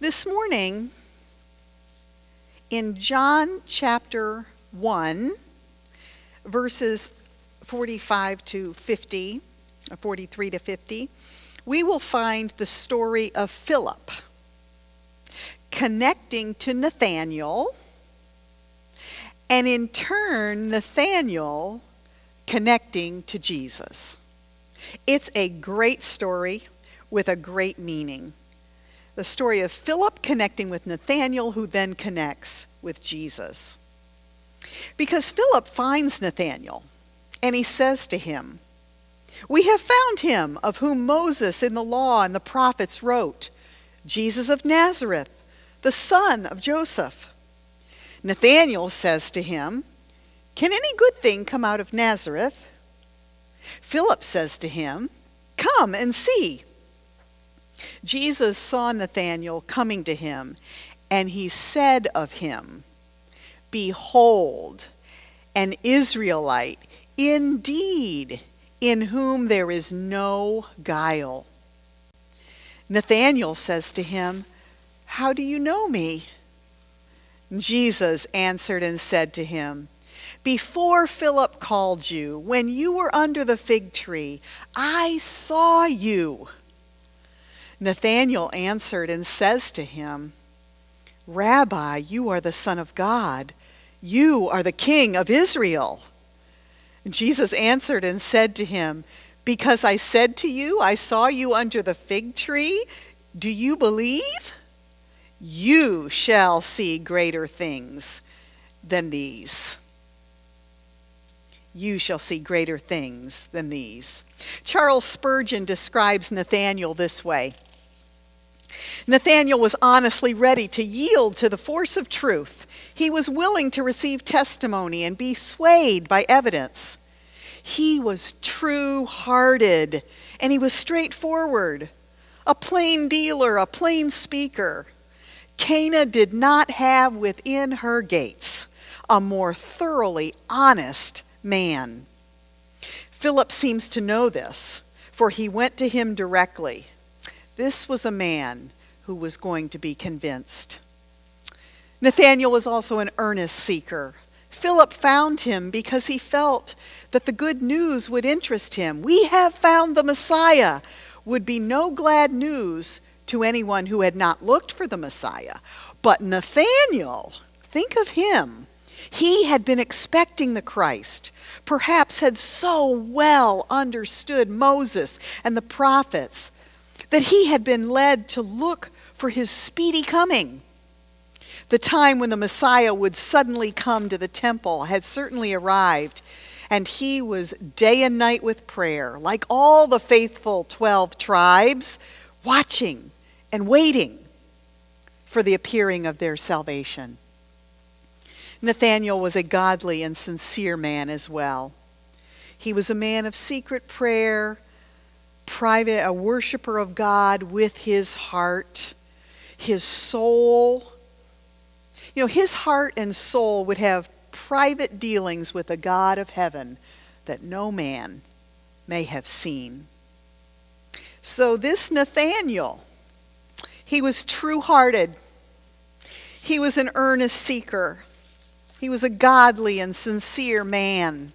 This morning, in John chapter 1, verses 45 to 50, 43 to 50, we will find the story of Philip connecting to Nathaniel, and in turn, Nathaniel connecting to Jesus. It's a great story with a great meaning. The story of Philip connecting with Nathaniel, who then connects with Jesus. Because Philip finds Nathaniel, and he says to him, "We have found him of whom Moses in the law and the prophets wrote, Jesus of Nazareth, the son of Joseph." Nathaniel says to him, "Can any good thing come out of Nazareth?" Philip says to him, "Come and see." Jesus saw Nathanael coming to him, and he said of him, "Behold, an Israelite, indeed, in whom there is no guile." Nathanael says to him, "How do you know me?" Jesus answered and said to him, "Before Philip called you, when you were under the fig tree, I saw you." Nathanael answered and says to him, "Rabbi, you are the Son of God. You are the King of Israel." Jesus answered and said to him, "Because I said to you, I saw you under the fig tree, do you believe? You shall see greater things than these." You shall see greater things than these. Charles Spurgeon describes Nathaniel this way. Nathaniel was honestly ready to yield to the force of truth. He was willing to receive testimony and be swayed by evidence. He was true-hearted, and he was straightforward, a plain dealer, a plain speaker. Cana did not have within her gates a more thoroughly honest man. Philip seems to know this, for he went to him directly. This was a man who was going to be convinced. Nathanael was also an earnest seeker. Philip found him because he felt that the good news would interest him. "We have found the Messiah" would be no glad news to anyone who had not looked for the Messiah. But Nathanael, think of him. He had been expecting the Christ, perhaps had so well understood Moses and the prophets that he had been led to look for his speedy coming. The time when the Messiah would suddenly come to the temple had certainly arrived, and he was day and night with prayer, like all the faithful 12 tribes, watching and waiting for the appearing of their salvation. Nathanael was a godly and sincere man as well. He was a man of secret prayer, a worshiper of God with his heart, his soul. His heart and soul would have private dealings with the God of heaven that no man may have seen. So this Nathanael, he was true-hearted. He was an earnest seeker. He was a godly and sincere man.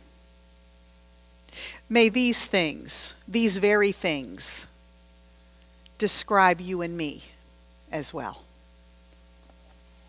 May these things, these very things, describe you and me as well.